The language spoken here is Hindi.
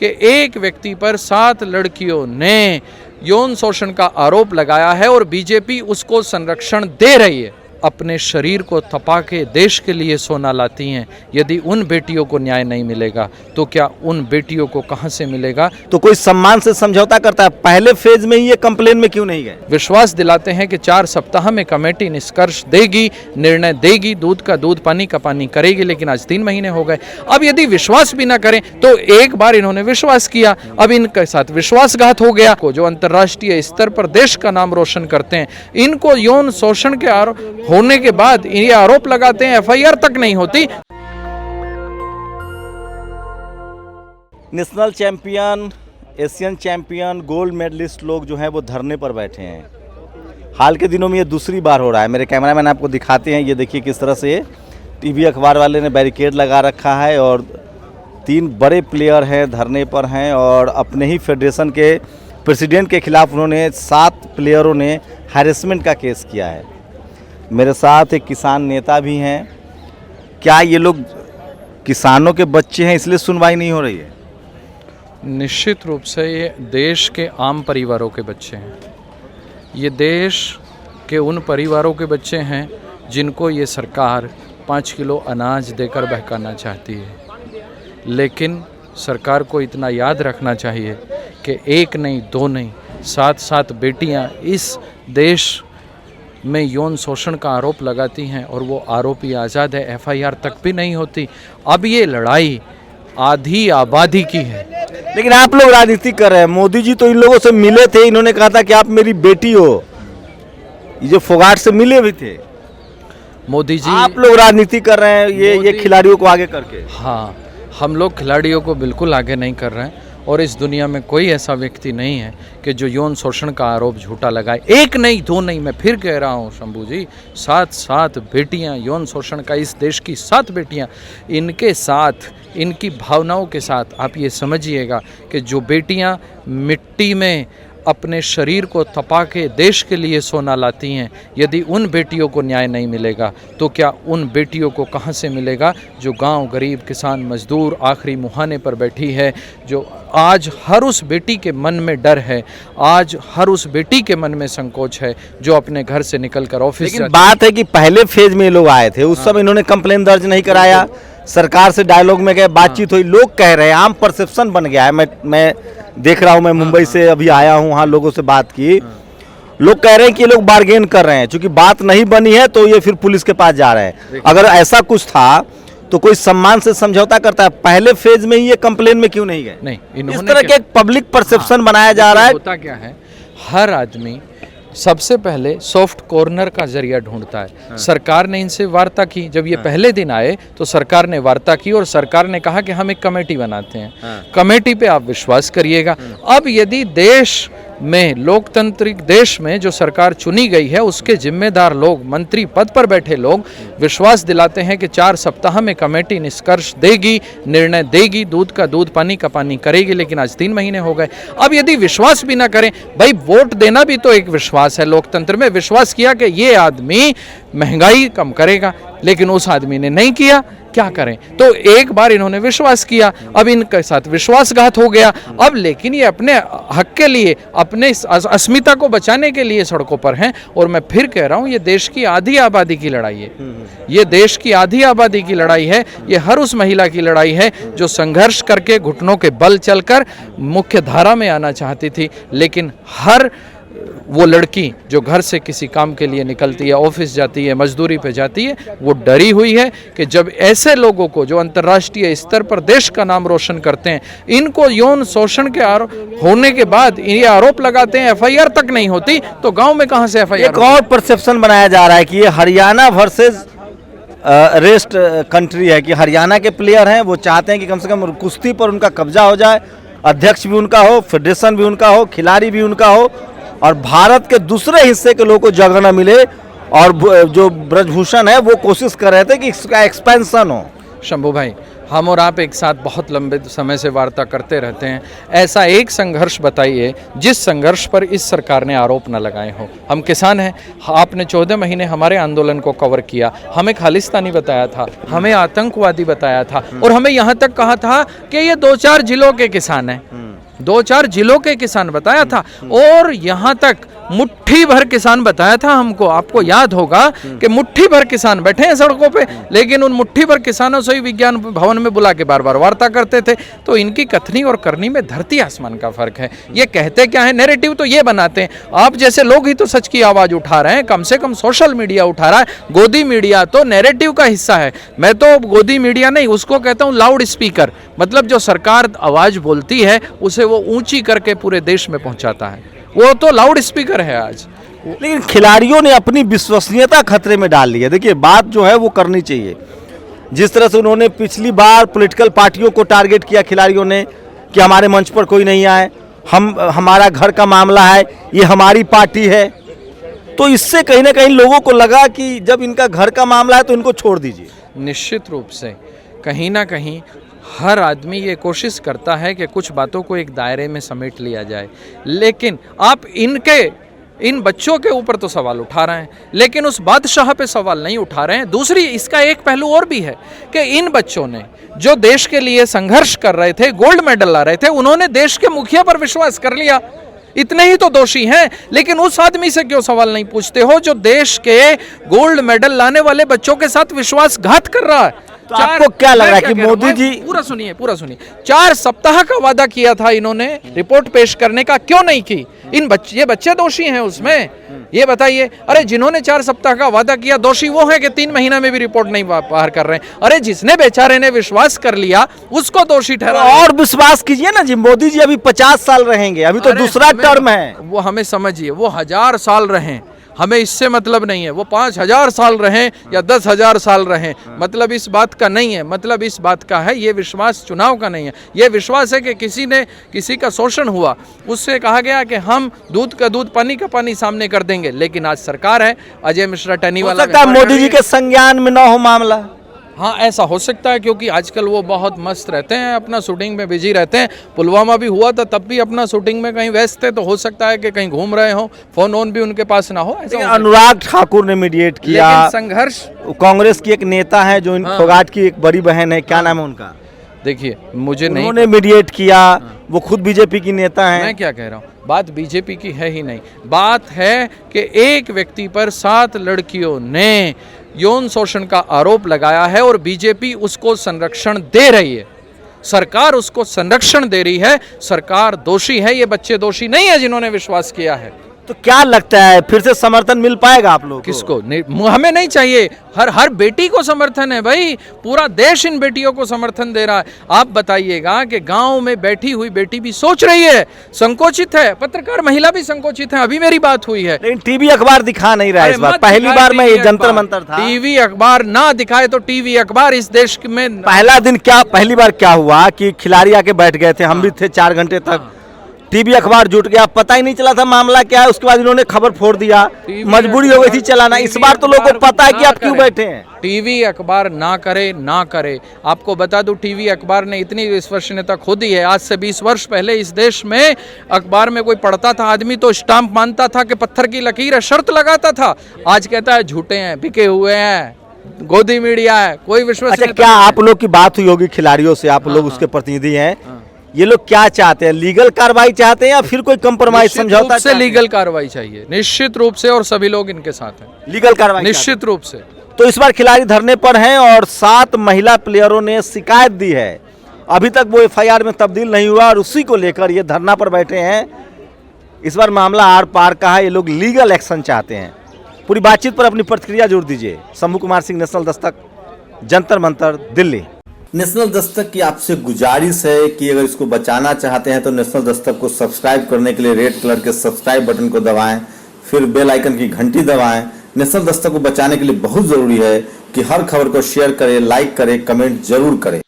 कि एक व्यक्ति पर 7 लड़कियों ने यौन शोषण का आरोप लगाया है और बीजेपी उसको संरक्षण दे रही है। अपने शरीर को तपा के देश के लिए सोना लाती हैं। यदि उन बेटियों को न्याय नहीं मिलेगा तो क्या उन बेटियों को कहां से मिलेगा? तो कोई सम्मान से समझौता करता है, पहले फेज में ही ये कंप्लेन में क्यों नहीं गए? विश्वास दिलाते हैं कि 4 सप्ताह में कमेटी निष्कर्ष देगी, निर्णय देगी, दूध का दूध पानी का पानी करेगी, लेकिन आज 3 महीने हो गए। अब यदि विश्वास भी ना करें तो एक बार इन्होंने विश्वास किया, अब इनके साथ विश्वासघात हो गया। जो अंतर्राष्ट्रीय स्तर पर देश का नाम रोशन करते हैं, इनको यौन शोषण के आरोप होने के बाद ये आरोप लगाते हैं, एफआईआर तक नहीं होती। National champion, Asian champion, gold medalist लोग जो हैं वो धरने पर बैठे हैं। हाल के दिनों में ये दूसरी बार हो रहा है। मेरे कैमरामैन आपको दिखाते हैं, ये देखिए किस तरह से टीवी अखबार वाले ने बैरिकेड लगा रखा है और 3 बड़े प्लेयर हैं धरने पर हैं और अपने ही फेडरेशन के प्रेसिडेंट के खिलाफ उन्होंने 7 प्लेयरों ने हैरेसमेंट का केस किया है। मेरे साथ एक किसान नेता भी हैं। क्या ये लोग किसानों के बच्चे हैं इसलिए सुनवाई नहीं हो रही है? निश्चित रूप से ये देश के आम परिवारों के बच्चे हैं। ये देश के उन परिवारों के बच्चे हैं जिनको ये सरकार 5 किलो अनाज देकर बहकाना चाहती है। लेकिन सरकार को इतना याद रखना चाहिए कि 1 नहीं, 2 नहीं, 7 बेटियां इस देश में यौन शोषण का आरोप लगाती हैं और वो आरोपी आज़ाद है, एफआईआर तक भी नहीं होती। अब ये लड़ाई आधी आबादी की है। लेकिन आप लोग राजनीति कर रहे हैं। मोदी जी तो इन लोगों से मिले थे, इन्होंने कहा था कि आप मेरी बेटी हो। ये जो फोगाट से मिले भी थे मोदी जी। आप लोग राजनीति कर रहे हैं ये खिलाड़ियों को आगे करके। हाँ, हम लोग खिलाड़ियों को बिल्कुल आगे नहीं कर रहे हैं और इस दुनिया में कोई ऐसा व्यक्ति नहीं है कि जो यौन शोषण का आरोप झूठा लगाए। 1 नहीं, 2 नहीं, मैं फिर कह रहा हूँ शंभू जी, 7 बेटियाँ यौन शोषण का, इस देश की 7 बेटियाँ, इनके साथ, इनकी भावनाओं के साथ आप ये समझिएगा कि जो बेटियाँ मिट्टी में अपने शरीर को तपा के देश के लिए सोना लाती हैं, यदि उन बेटियों को न्याय नहीं मिलेगा तो क्या उन बेटियों को कहां से मिलेगा? जो गांव, गरीब, किसान, मजदूर आखिरी मुहाने पर बैठी है, जो आज हर उस बेटी के मन में डर है, आज हर उस बेटी के मन में संकोच है जो अपने घर से निकलकर ऑफिस। लेकिन बात है कि पहले फेज में लोग आए थे, उस समय इन्होंने कंप्लेन दर्ज नहीं कराया, सरकार से डायलॉग में गए, बातचीत हुई। लोग कह रहे हैं, आम परसेप्शन बन गया है। मैं देख रहा हूं, मैं मुंबई से अभी आया हूं, वहां लोगों से बात की। लोग कह रहे हैं कि ये लोग बार्गेन कर रहे हैं, क्योंकि बात नहीं बनी है तो ये फिर पुलिस के पास जा रहे हैं। अगर ऐसा कुछ था तो कोई सम्मान से समझौता करता है, पहले फेज में ही ये कंप्लेन में क्यों नहीं गए? नहीं, इस तरह के एक पब्लिक परसेप्शन बनाया जा रहा है। होता क्या है, हर आदमी सबसे पहले सॉफ्ट कॉर्नर का जरिया ढूंढता है। सरकार ने इनसे वार्ता की, जब ये पहले दिन आए तो सरकार ने वार्ता की और सरकार ने कहा कि हम एक कमेटी बनाते हैं। कमेटी पे आप विश्वास करिएगा। अब यदि देश में, लोकतांत्रिक देश में जो सरकार चुनी गई है, उसके जिम्मेदार लोग, मंत्री पद पर बैठे लोग विश्वास दिलाते हैं कि 4 सप्ताह में कमेटी निष्कर्ष देगी, निर्णय देगी, दूध का दूध पानी का पानी करेगी, लेकिन आज 3 महीने हो गए। अब यदि विश्वास भी ना करें, भाई वोट देना भी तो एक विश्वास है लोकतंत्र में। विश्वास किया कि ये आदमी महंगाई कम करेगा, लेकिन उस आदमी ने नहीं किया, क्या करें? तो एक बार इन्होंने विश्वास किया, अब इनके साथ विश्वासघात हो गया। अब लेकिन ये अपने हक के लिए, अपने अस्मिता को बचाने के लिए सड़कों पर हैं। और मैं फिर कह रहा हूं, ये देश की आधी आबादी की लड़ाई है। ये देश की आधी आबादी की लड़ाई है। ये हर उस महिला की लड़ाई है जो संघर्ष करके, घुटनों के बल चलकर मुख्य धारा में आना चाहती थी। लेकिन हर वो लड़की जो घर से किसी काम के लिए निकलती है, ऑफिस जाती है, मजदूरी पे जाती है, वो डरी हुई है कि जब ऐसे लोगों को, जो अंतर्राष्ट्रीय स्तर पर देश का नाम रोशन करते हैं, इनको यौन शोषण के आरोप होने के बाद ये आरोप लगाते हैं, एफआईआर तक नहीं होती, तो गांव में कहां से एफआईआर? एक और परसेप्शन बनाया जा रहा है कि ये हरियाणा वर्सेस रेस्ट कंट्री है, कि हरियाणा के प्लेयर हैं, वो चाहते हैं कि कम से कम कुश्ती पर उनका कब्जा हो जाए, अध्यक्ष भी उनका हो, फेडरेशन भी उनका हो, खिलाड़ी भी उनका हो, और भारत के दूसरे हिस्से के लोगों को जगह न मिले। और जो ब्रजभूषण है वो कोशिश कर रहे थे कि इसका एक्सपेंशन हो। शंभू भाई, हम और आप एक साथ बहुत लंबे समय से वार्ता करते रहते हैं। ऐसा एक संघर्ष बताइए जिस संघर्ष पर इस सरकार ने आरोप न लगाए हो। हम किसान हैं, आपने 14 महीने हमारे आंदोलन को कवर किया, हमें खालिस्तानी बताया था, हमें आतंकवादी बताया था और हमें यहाँ तक कहा था कि ये 2-4 जिलों के किसान हैं, 2-4 जिलों के किसान बताया था और यहाँ तक मुट्ठी भर किसान बताया था हमको। आपको याद होगा कि मुट्ठी भर किसान बैठे हैं सड़कों पे, लेकिन उन मुट्ठी भर किसानों से ही विज्ञान भवन में बुला के बार बार वार्ता करते थे। तो इनकी कथनी और करनी में धरती आसमान का फर्क है। ये कहते क्या है, नैरेटिव तो ये बनाते हैं। आप जैसे लोग ही तो सच की आवाज उठा रहे हैं, कम से कम सोशल मीडिया उठा रहा है। गोदी मीडिया तो नैरेटिव का हिस्सा है। मैं तो गोदी मीडिया नहीं, उसको कहता हूँ लाउड स्पीकर। मतलब जो सरकार आवाज बोलती है उसे वो ऊंची करके पूरे देश में पहुंचाता है, वो तो लाउड स्पीकर है आज। लेकिन खिलाड़ियों ने अपनी विश्वसनीयता खतरे में डाल ली है। देखिए, बात जो है वो करनी चाहिए। जिस तरह से उन्होंने पिछली बार पॉलिटिकल पार्टियों को टारगेट किया खिलाड़ियों ने कि हमारे मंच पर कोई नहीं आए, हमारा घर का मामला है, ये हमारी पार्टी है, तो इससे कहीं ना कहीं लोगों को लगा कि जब इनका घर का मामला है तो इनको छोड़ दीजिए। निश्चित रूप से कहीं ना कहीं हर आदमी ये कोशिश करता है कि कुछ बातों को एक दायरे में समेट लिया जाए, लेकिन आप इन बच्चों के ऊपर तो सवाल उठा रहे हैं, लेकिन उस बादशाह पे सवाल नहीं उठा रहे हैं। दूसरी, इसका एक पहलू और भी है कि इन बच्चों ने जो देश के लिए संघर्ष कर रहे थे, गोल्ड मेडल ला रहे थे, उन्होंने देश के मुखिया पर विश्वास कर लिया। इतने ही तो दोषी हैं, लेकिन उस आदमी से क्यों सवाल नहीं पूछते हो जो देश के गोल्ड मेडल लाने वाले बच्चों के साथ विश्वासघात कर रहा है। तो आपको क्या लग रहा है कि मोदी जी, पूरा सुनिए 4 सप्ताह का वादा किया था इन्होंने रिपोर्ट पेश करने का, क्यों नहीं की? ये बच्चे दोषी हैं उसमें, ये बताइए। अरे जिन्होंने 4 सप्ताह का वादा किया, दोषी वो है कि 3 महीना में भी रिपोर्ट नहीं बाहर कर रहे हैं। अरे जिसने बेचारे ने विश्वास कर लिया उसको दोषी ठहरा। और विश्वास कीजिए ना जी, मोदी जी अभी 50 साल रहेंगे, अभी तो दूसरा टर्म है। वो हमें समझिए, वो 1000 साल रहें, हमें इससे मतलब नहीं है। वो 5000 साल रहें या 10,000 साल रहें, मतलब इस बात का नहीं है। मतलब इस बात का है, ये विश्वास चुनाव का नहीं है। ये विश्वास है कि किसी का शोषण हुआ, उससे कहा गया कि हम दूध का दूध पानी का पानी सामने कर देंगे, लेकिन आज सरकार है अजय मिश्रा टनी वाला। मोदी जी के संज्ञान में न हो मामला। हाँ, ऐसा हो सकता है, क्योंकि आजकल वो बहुत मस्त रहते हैं, अपना शूटिंग में बिजी रहते हैं। पुलवामा भी हुआ था, तब भी अपना शूटिंग में कहीं व्यस्त थे, तो हो सकता है कि कहीं घूम रहे हो, फोन ऑन भी उनके पास ना हो। अनुराग ठाकुर ने मीडिएट किया, संघर्ष। कांग्रेस की एक नेता है जो इन फोगाट की एक बड़ी बहन है, क्या नाम है उनका? देखिए, मुझे नहीं, उन्होंने मीडिएट किया, वो खुद बीजेपी की नेता है। मैं क्या कह रहा हूँ, बात बीजेपी की है ही नहीं। बात है कि एक व्यक्ति पर 7 लड़कियों ने यौन शोषण का आरोप लगाया है और बीजेपी उसको संरक्षण दे रही है। सरकार उसको संरक्षण दे रही है। सरकार दोषी है, ये बच्चे दोषी नहीं है जिन्होंने विश्वास किया है। तो क्या लगता है फिर से समर्थन मिल पाएगा आप लोग? किसको? हमें नहीं चाहिए। हर बेटी को समर्थन है भाई, पूरा देश इन बेटियों को समर्थन दे रहा है। आप बताइएगा कि गांव में बैठी हुई बेटी भी सोच रही है, संकोचित है, पत्रकार महिला भी संकोचित है। अभी मेरी बात हुई है, लेकिन टीवी अखबार दिखा नहीं रहा है इस बार। पहली बार में ये जंतर मंतर था। टीवी अखबार ना दिखाए तो टीवी अखबार इस देश में पहली बार क्या हुआ कि खिलाड़ी आके बैठ गए थे, हम भी थे 4 घंटे तक, टीवी अखबार जुट गया, पता ही नहीं चला था मामला क्या है। उसके बाद इन्होंने खबर फोड़ दिया, मजबूरी हो गई थी चलाना। इस बार तो लोगों को पता है कि आप क्यों बैठे हैं। टीवी अखबार ना करे। आपको बता दूं, टीवी अखबार ने इतनी विश्वसनीयता खो दी है। आज से 20 वर्ष पहले इस देश में अखबार में कोई पढ़ता था आदमी तो स्टाम्प मानता था कि पत्थर की लकीर है, शर्त लगाता था। आज कहता है झूठे हैं, बिके हुए हैं, गोदी मीडिया है, कोई विश्वसनीयता। अच्छा, क्या आप लोग की बात हुई होगी खिलाड़ियों से, आप लोग उसके प्रतिनिधि हैं, ये लोग क्या चाहते हैं? लीगल कार्रवाई चाहते हैं या फिर कोई कंप्रोमाइज समझौता? से लीगल कार्रवाई चाहिए निश्चित रूप से, और सभी लोग इनके साथ हैं। लीगल कार्रवाई निश्चित रूप से। तो इस बार खिलाड़ी धरने पर हैं और 7 महिला प्लेयरों ने शिकायत दी है। अभी तक वो एफआईआर में तब्दील नहीं हुआ और उसी को लेकर ये धरना पर बैठे हैं। इस बार मामला आर पार का है, ये लोग लीगल एक्शन चाहते हैं। पूरी बातचीत पर अपनी प्रतिक्रिया जोड़ दीजिए। शंभू कुमार सिंह, नेशनल दस्तक, जंतर मंतर, दिल्ली। नेशनल दस्तक की आपसे गुजारिश है कि अगर इसको बचाना चाहते हैं तो नेशनल दस्तक को सब्सक्राइब करने के लिए रेड कलर के सब्सक्राइब बटन को दबाएं, फिर बेल आइकन की घंटी दबाएं। नेशनल दस्तक को बचाने के लिए बहुत जरूरी है कि हर खबर को शेयर करें, लाइक करें, कमेंट जरूर करें।